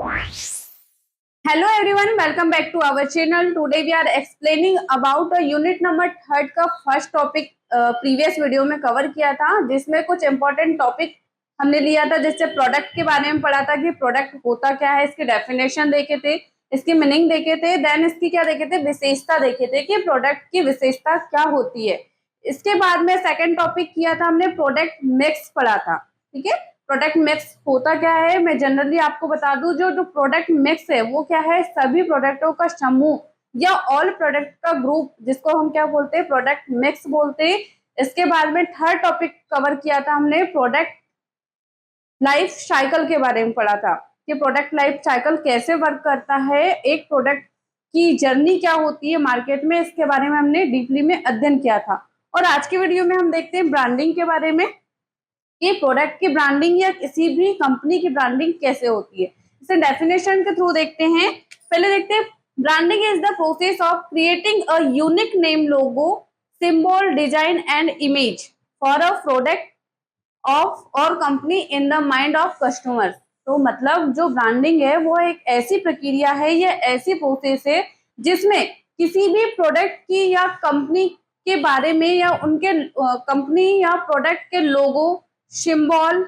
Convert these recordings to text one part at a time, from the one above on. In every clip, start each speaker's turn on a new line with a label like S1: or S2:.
S1: Hello everyone, welcome back to our channel. Today we are explaining about unit number third का first topic previous video में cover किया था, जिसमें कुछ important topic हमने लिया था। जैसे प्रोडक्ट के बारे में पढ़ा था कि प्रोडक्ट होता क्या है, इसकी डेफिनेशन देखे थे, इसकी मीनिंग देखे थे, देन इसकी क्या देखे थे, विशेषता देखे थे कि प्रोडक्ट की विशेषता क्या होती है। इसके बाद में सेकेंड टॉपिक किया था हमने, प्रोडक्ट मिक्स पढ़ा था। ठीक है, प्रोडक्ट मिक्स होता क्या है, मैं जनरली आपको बता दूं, जो प्रोडक्ट मिक्स है वो क्या है, सभी प्रोडक्टों का समूह या ऑल प्रोडक्ट का ग्रुप, जिसको हम क्या बोलते हैं, प्रोडक्ट मिक्स बोलते हैं। इसके बाद में थर्ड टॉपिक कवर किया था हमने, प्रोडक्ट लाइफ साइकिल के बारे में पढ़ा था कि प्रोडक्ट लाइफ साइकिल कैसे वर्क करता है, एक प्रोडक्ट की जर्नी क्या होती है मार्केट में, इसके बारे में हमने डीपली में अध्ययन किया था। और आज की वीडियो में हम देखते हैं ब्रांडिंग के बारे में कि प्रोडक्ट की ब्रांडिंग या किसी भी कंपनी की ब्रांडिंग कैसे होती है। इसे डेफिनेशन के थ्रू देखते हैं। पहले देखते हैं, branding is the process of creating a unique name, logo, symbol, design and image for a product of और company in the mind of customers. तो मतलब जो ब्रांडिंग है वो एक ऐसी प्रक्रिया है या ऐसी प्रोसेस है जिसमें किसी भी प्रोडक्ट की या कंपनी के बारे में या उनके कंपनी या प्रोडक्ट के लोगो, सिंबल,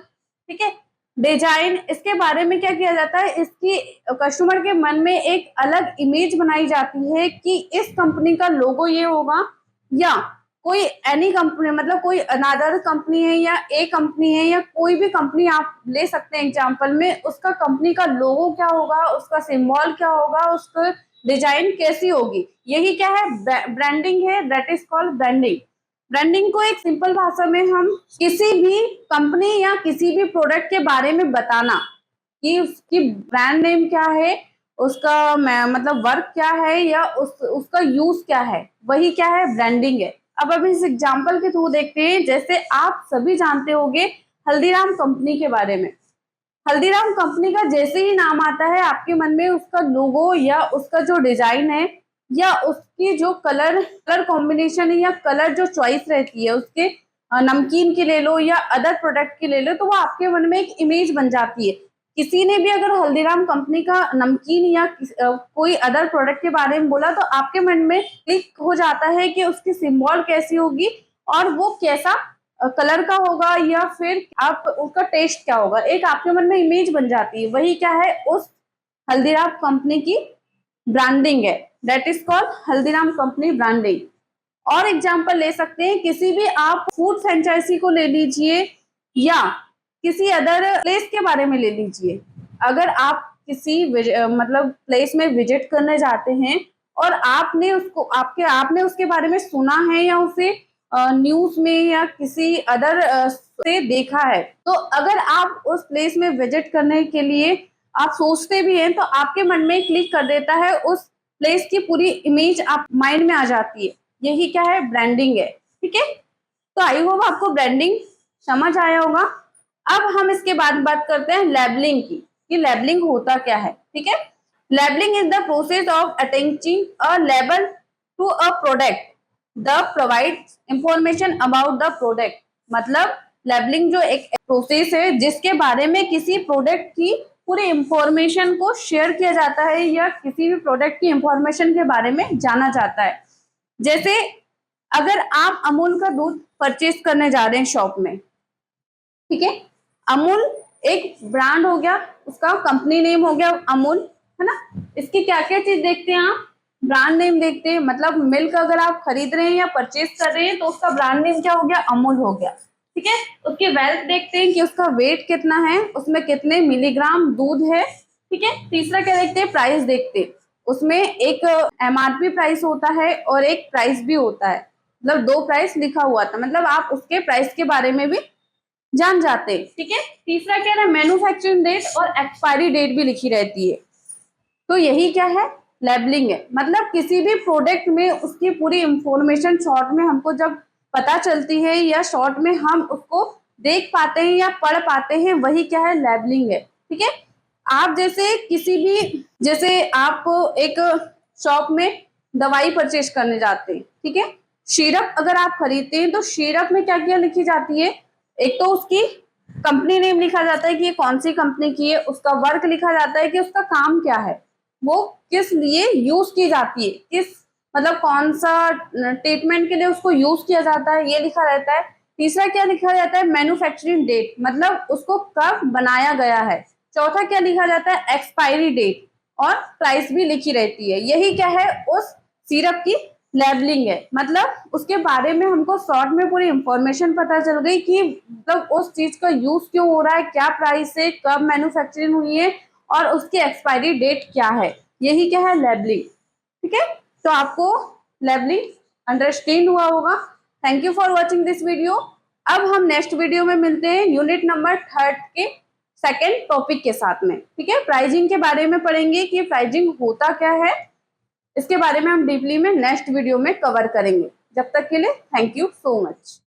S1: ठीक है, डिजाइन, इसके बारे में क्या किया जाता है, इसकी कस्टमर के मन में एक अलग इमेज बनाई जाती है कि इस कंपनी का लोगो ये होगा, या कोई एनी कंपनी, मतलब कोई अनदर कंपनी है या ए कंपनी है या कोई भी कंपनी आप ले सकते हैं एग्जांपल में, उसका कंपनी का लोगो क्या होगा, उसका सिंबल क्या होगा, उसका डिजाइन कैसी होगी, यही क्या है, ब्रांडिंग है। That is called branding. Branding को एक सिंपल भाषा में हम किसी भी कंपनी या किसी भी प्रोडक्ट के बारे में बताना कि उसकी ब्रांड नेम क्या है, उसका मतलब वर्क क्या है या उसका यूज क्या है, वही क्या है, ब्रांडिंग है। अब इस एग्जांपल के थ्रू देखते हैं। जैसे आप सभी जानते होंगे हल्दीराम कंपनी के बारे में। हल्दीराम कंपनी का जैसे ही नाम आता है आपके मन में उसका लोगो या उसका जो डिजाइन है या उसकी जो कलर कॉम्बिनेशन है या कलर जो चॉइस रहती है उसके, नमकीन की ले लो या अदर प्रोडक्ट की ले लो, तो वो आपके मन में एक इमेज बन जाती है। किसी ने भी अगर हल्दीराम कंपनी का नमकीन या कोई अदर प्रोडक्ट के बारे में बोला तो आपके मन में क्लिक हो जाता है कि उसकी सिंबल कैसी होगी और वो कैसा कलर का होगा या फिर आप उसका टेस्ट क्या होगा, एक आपके मन में इमेज बन जाती है। वही क्या है, उस हल्दीराम कंपनी की ब्रांडिंग है। That is called Haldiram company branding. और एग्जांपल ले सकते हैं, किसी भी आप फूड फ्रेंचाइजी को ले लीजिए या किसी अदर प्लेस के बारे में ले लीजिए। अगर आप किसी मतलब प्लेस में विजिट करने जाते हैं और आपने उसके बारे में सुना है या उसे न्यूज में या किसी अदर से देखा है, तो अगर आप उस प्लेस में विजिट करने के लिए आप सोचते भी हैं तो आपके मन में क्लिक कर देता है, उस प्लेस की पूरी इमेज आप माइंड में आ जाती है। यही क्या है, ब्रांडिंग है। ठीक है, तो आई होप आपको ब्रांडिंग समझ आया होगा। अब हम इसके बाद बात करते हैं लेबलिंग की कि लेबलिंग होता क्या है। ठीक है, labelling is the process of attaching a label to a product the provide information about the product. मतलब लेबलिंग जो एक प्रोसेस है जिसके बारे में किसी प्रोडक्ट की पूरी इंफॉर्मेशन को शेयर किया जाता है या किसी भी प्रोडक्ट की इंफॉर्मेशन के बारे में जाना जाता है। जैसे अगर आप अमूल का दूध परचेज करने जा रहे हैं शॉप में, ठीक है, अमूल एक ब्रांड हो गया, उसका कंपनी नेम हो गया अमूल, है ना। इसकी क्या क्या चीज देखते हैं आप, ब्रांड नेम देखते हैं। मतलब मिल्क अगर आप खरीद रहे हैं या परचेज कर रहे हैं तो उसका ब्रांड नेम क्या हो गया, अमूल हो गया। ठीक है, उसकी वेल्थ देखते हैं कि उसका वेट कितना है, उसमें कितने मिलीग्राम दूध है। ठीक है, तीसरा क्या देखते हैं, प्राइस देखते हैं। उसमें एक एमआरपी प्राइस होता है और एक प्राइस भी होता है, मतलब दो प्राइस लिखा हुआ था, मतलब आप उसके प्राइस के बारे में भी जान जाते हैं। ठीक है, तीसरा क्या है, मैन्युफैक्चरिंग डेट और एक्सपायरी डेट भी लिखी रहती है। तो यही क्या है, लेबलिंग है। मतलब किसी भी प्रोडक्ट में उसकी पूरी इंफॉर्मेशन शॉर्ट में हमको जब पता चलती है या शॉर्ट में हम उसको देख पाते हैं या पढ़ पाते हैं, वही क्या है, लेबलिंग है। ठीक है, आप जैसे आप एक शॉप में दवाई परचेज करने जाते हैं, ठीक है, सिरप अगर आप खरीदते हैं तो सिरप में क्या क्या लिखी जाती है, एक तो उसकी कंपनी नेम लिखा जाता है कि ये कौन सी कंपनी की है, उसका वर्क लिखा जाता है कि उसका काम क्या है, वो किस लिए यूज की जाती है, किस मतलब कौन सा ट्रीटमेंट के लिए उसको यूज किया जाता है, ये लिखा रहता है। तीसरा क्या लिखा जाता है, मैन्युफैक्चरिंग डेट, मतलब उसको कब बनाया गया है। चौथा क्या लिखा जाता है, एक्सपायरी डेट, और प्राइस भी लिखी रहती है। यही क्या है, उस सिरप की लेबलिंग है, मतलब उसके बारे में हमको शॉर्ट में पूरी इंफॉर्मेशन पता चल गई कि मतलब उस चीज का यूज क्यों हो रहा है, क्या प्राइस है, कब मैन्युफैक्चरिंग हुई है, और उसकी एक्सपायरी डेट क्या है। यही क्या है, लेबलिंग। ठीक है, तो आपको लेबलिंग अंडरस्टैंड हुआ होगा। Thank you for watching this video. अब हम नेक्स्ट वीडियो में मिलते हैं यूनिट नंबर 3 के सेकेंड टॉपिक के साथ में। ठीक है, प्राइजिंग के बारे में पढ़ेंगे कि प्राइजिंग होता क्या है, इसके बारे में हम डीपली में नेक्स्ट वीडियो में कवर करेंगे। जब तक के लिए थैंक यू सो मच।